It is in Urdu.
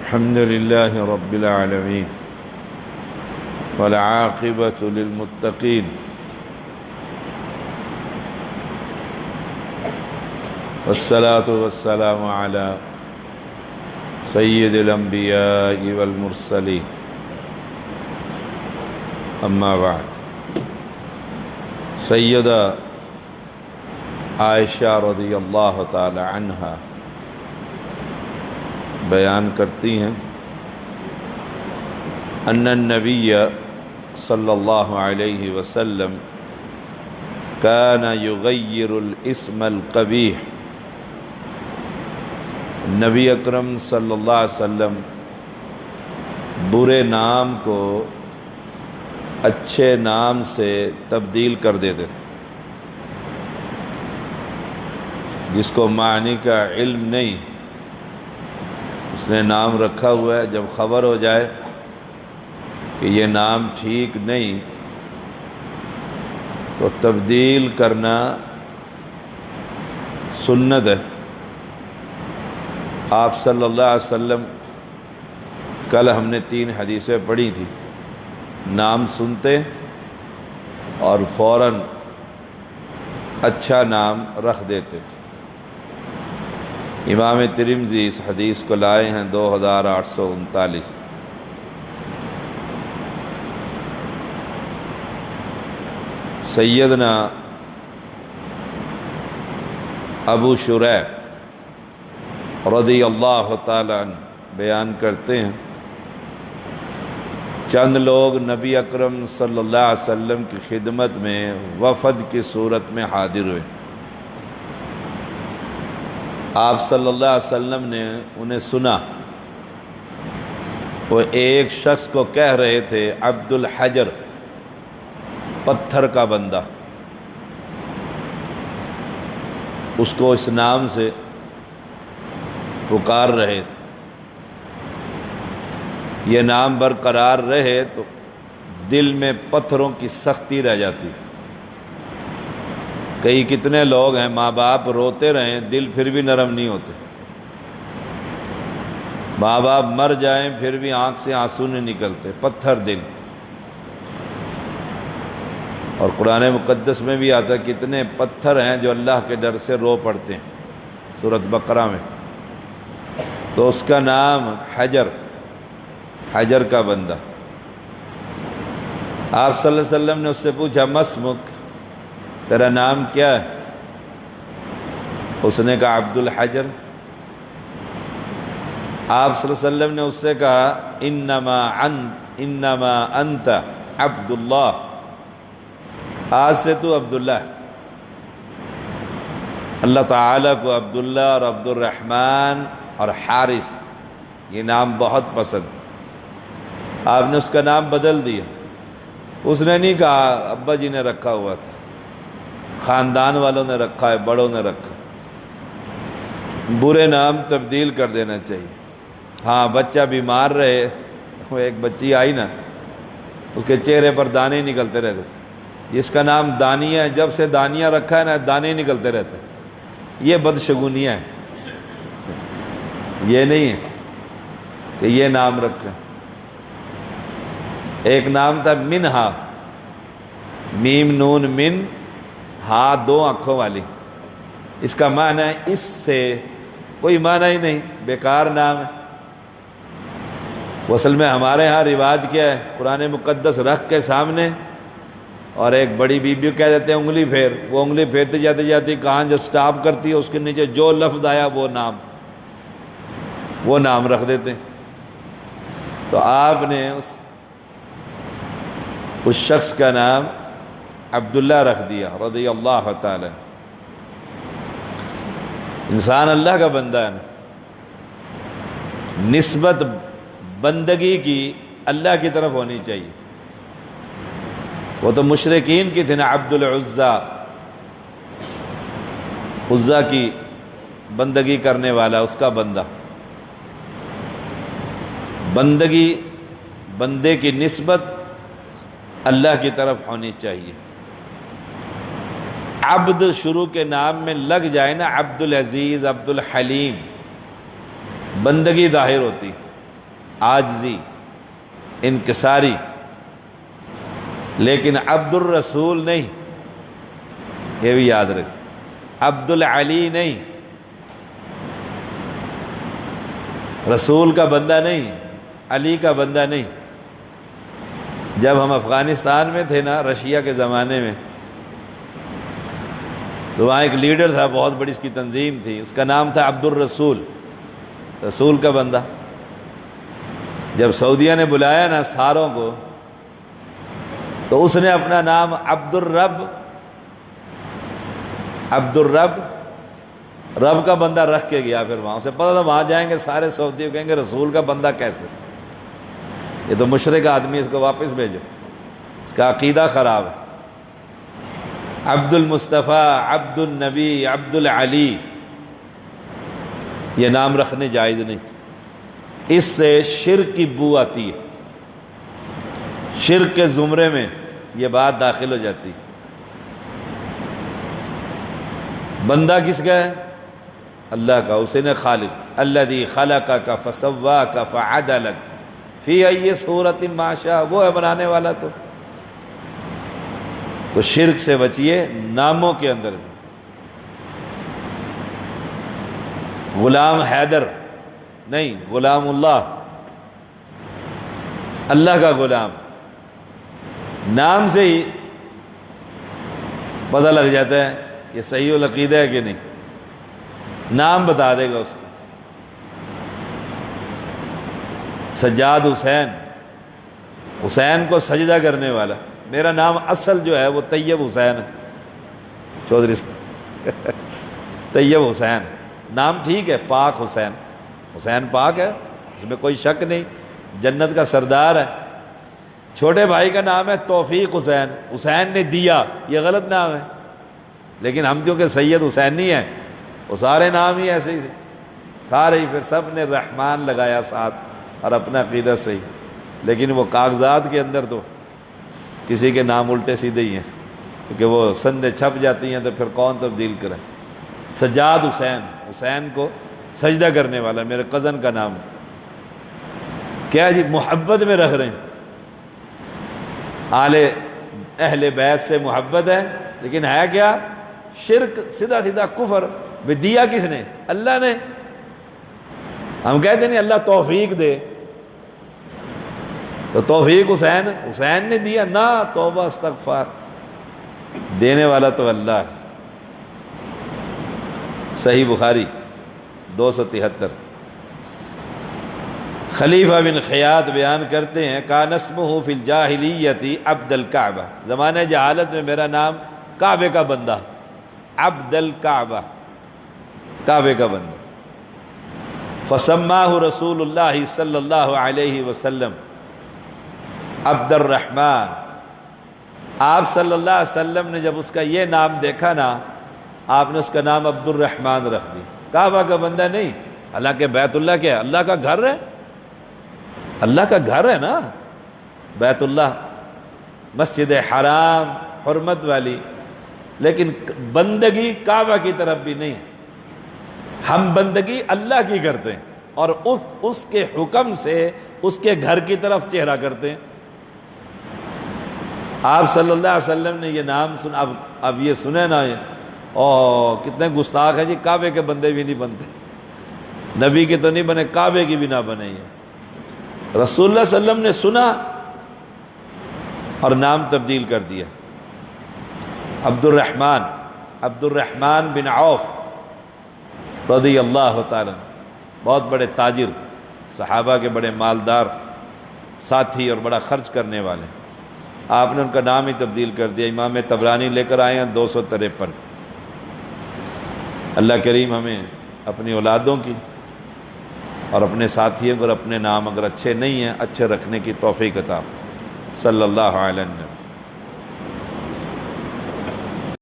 الحمد لله رب العالمين والعاقبة للمتقين والصلاة والسلام على سيد الأنبياء والمرسلين أما بعد سیدہ عائشہ رضی اللہ تعالی عنہا بیان کرتی ہیں ان النبی صلی اللہ علیہ وسلم کان یغیر الاسم القبیح، نبی اکرم صلی اللہ علیہ وسلم برے نام کو اچھے نام سے تبدیل کر دیتے تھے، جس کو معنی کا علم نہیں، اس نے نام رکھا ہوا ہے، جب خبر ہو جائے کہ یہ نام ٹھیک نہیں تو تبدیل کرنا سنت ہے۔ آپ صلی اللہ علیہ وسلم، کل ہم نے 3 حدیثیں پڑھی تھی، نام سنتے اور فوراً اچھا نام رکھ دیتے۔ امام ترمذی اس حدیث کو لائے ہیں 2839۔ سیدنا ابو شریح رضی اللہ تعالی عنہ بیان کرتے ہیں، چند لوگ نبی اکرم صلی اللہ علیہ وسلم کی خدمت میں وفد کی صورت میں حاضر ہوئے۔ آپ صلی اللہ علیہ وسلم نے انہیں سنا، وہ ایک شخص کو کہہ رہے تھے عبد الحجر، پتھر کا بندہ، اس کو اس نام سے پکار رہے تھے۔ یہ نام برقرار رہے تو دل میں پتھروں کی سختی رہ جاتی۔ کئی کتنے لوگ ہیں ماں باپ روتے رہیں دل پھر بھی نرم نہیں ہوتے، ماں باپ مر جائیں پھر بھی آنکھ سے آنسو نہیں نکلتے، پتھر دل۔ اور قرآن مقدس میں بھی آتا ہے کتنے پتھر ہیں جو اللہ کے ڈر سے رو پڑتے ہیں، سورۃ بقرہ میں۔ تو اس کا نام حجر، حجر کا بندہ۔ آپ صلی اللہ علیہ وسلم نے اس سے پوچھا ما اسمک، تیرا نام کیا ہے؟ اس نے کہا عبد الحجر۔ آپ صلی اللہ علیہ وسلم نے اس سے کہا انما انت عبد اللہ، آج سے تو عبداللہ ہے۔ اللہ تعالیٰ کو عبداللہ اور عبد الرحمن اور حارث یہ نام بہت پسند، آپ نے اس کا نام بدل دیا۔ اس نے نہیں کہا ابا جی نے رکھا ہوا تھا، خاندان والوں نے رکھا ہے، بڑوں نے رکھا۔ برے نام تبدیل کر دینا چاہیے۔ ہاں بچہ بیمار رہے، وہ ایک بچی آئی نا، اس کے چہرے پر دانے نکلتے رہتے، جس کا نام دانیہ ہے، جب سے دانیہ رکھا ہے نا دانے نکلتے رہتے، یہ بدشگونیاں ہیں، یہ نہیں ہے کہ یہ نام رکھیں۔ ایک نام تھا منہا، میم نون من، ہاں 2 آنکھوں والی، اس کا معنی ہے اس سے، کوئی معنی ہی نہیں، بیکار نام ہے۔ اصل میں ہمارے ہاں رواج کیا ہے، قرآن مقدس رکھ کے سامنے اور ایک بڑی بیوی کہہ دیتے ہیں انگلی پھیر، وہ انگلی پھیرتے جاتے جاتی کہاں جو سٹاپ کرتی ہے اس کے نیچے جو لفظ آیا وہ نام رکھ دیتے ہیں۔ تو آپ نے اس شخص کا نام عبداللہ رکھ دیا رضی اللہ تعالی۔ انسان اللہ کا بندہ ہے نا، نسبت بندگی کی اللہ کی طرف ہونی چاہیے۔ وہ تو مشرکین کی تھی نا، عبد العزیٰ، عزیٰ کی بندگی کرنے والا، اس کا بندہ۔ بندگی، بندے کی نسبت اللہ کی طرف ہونی چاہیے۔ عبد شروع کے نام میں لگ جائے نا، عبد العزیز، عبد الحلیم، بندگی ظاہر ہوتی۔ عاجزی، انکساری، لیکن عبد الرسول نہیں، یہ بھی یاد رکھ، عبد العلی نہیں، رسول کا بندہ نہیں، علی کا بندہ نہیں۔ جب ہم افغانستان میں تھے نا، رشیا کے زمانے میں، تو وہاں ایک لیڈر تھا، بہت بڑی اس کی تنظیم تھی، اس کا نام تھا عبد الرسول، رسول کا بندہ۔ جب سعودیہ نے بلایا نا ساروں کو، تو اس نے اپنا نام عبد الرب رب کا بندہ رکھ کے گیا۔ پھر وہاں اسے پتہ تھا وہاں جائیں گے سارے سعودی کہیں گے رسول کا بندہ کیسے، یہ تو مشرک آدمی، اس کو واپس بھیجو، اس کا عقیدہ خراب ہے۔ عبد المصطفیٰ، عبد النبی، عبد العلی، یہ نام رکھنے جائز نہیں، اس سے شرک کی بو آتی ہے، شرک کے زمرے میں یہ بات داخل ہو جاتی۔ بندہ کس کا ہے؟ اللہ کا، اسی نے خالق، الذی خلقک فسواک فعدلک فی ای صورت ما شاء، وہ ہے بنانے والا۔ تو شرک سے بچیے ناموں کے اندر بھی۔ غلام حیدر نہیں، غلام اللہ، اللہ کا غلام، نام سے ہی پتہ لگ جاتا ہے یہ صحیح العقیدہ ہے کہ نہیں، نام بتا دے گا اس کا۔ سجاد حسین، حسین کو سجدہ کرنے والا۔ میرا نام اصل جو ہے وہ طیب حسین ہے، چودھری طیب حسین نام ٹھیک ہے، پاک حسین، حسین پاک ہے، اس میں کوئی شک نہیں، جنت کا سردار ہے۔ چھوٹے بھائی کا نام ہے توفیق حسین، حسین نے دیا، یہ غلط نام ہے، لیکن ہم کیونکہ سید حسین نہیں ہیں، وہ سارے نام ہی ایسے ہی تھے، سارے ہی، پھر سب نے رحمان لگایا ساتھ اور اپنا عقیدہ صحیح، لیکن وہ کاغذات کے اندر تو کسی کے نام الٹے سیدھے ہی ہیں، کیونکہ وہ سندیں چھپ جاتی ہیں تو پھر کون تبدیل کرے۔ سجاد حسین، حسین کو سجدہ کرنے والا، میرے کزن کا نام کیا جی، محبت میں رکھ رہے ہیں، اہل بیت سے محبت ہے، لیکن ہے کیا؟ شرک، سیدھا سیدھا کفر۔ بھی دیا کس نے؟ اللہ نے۔ ہم کہتے نہیں اللہ توفیق دے، تو توفیق حسین نے دیا نہ، توبہ استغفار، دینے والا تو اللہ ہے۔ صحیح بخاری 273۔ خلیفہ بن خیاط بیان کرتے ہیں، کان اسمہ فی الجاہلیۃ عبد الکعبہ، زمانہ جہالت میں میرا نام کعبے کا بندہ، عبد الکعبہ، کعبے کا بندہ۔ فسماہ رسول اللہ صلی اللہ علیہ وسلم عبد الرحمن، آپ صلی اللہ علیہ وسلم نے جب اس کا یہ نام دیکھا نا، آپ نے اس کا نام عبد الرحمن رکھ دی۔ کعبہ کا بندہ نہیں، حالانکہ بیت اللہ کیا ہے؟ اللہ کا گھر ہے، اللہ کا گھر ہے نا بیت اللہ، مسجد حرام حرمت والی، لیکن بندگی کعبہ کی طرف بھی نہیں ہے، ہم بندگی اللہ کی کرتے ہیں اور اس کے حکم سے اس کے گھر کی طرف چہرہ کرتے ہیں۔ آپ صلی اللہ علیہ وسلم نے یہ نام سنا، اب یہ سنے نا، کتنے گستاخ ہیں جی، کعبے کے بندے بھی نہیں بنتے، نبی کے تو نہیں بنے، کعبے کی بھی نہ بنے۔ یہ رسول اللہ صلی اللہ علیہ وسلم نے سنا اور نام تبدیل کر دیا۔ عبد الرحمن بن عوف رضی اللہ تعالیٰ، بہت بڑے تاجر، صحابہ کے بڑے مالدار ساتھی اور بڑا خرچ کرنے والے، آپ نے ان کا نام ہی تبدیل کر دیا۔ امام طبرانی لے کر آئے ہیں 253۔ اللہ کریم ہمیں اپنی اولادوں کی اور اپنے ساتھیوں کو، اور اپنے نام اگر اچھے نہیں ہیں اچھے رکھنے کی توفیق عطا۔ صلی اللہ علیہ وسلم۔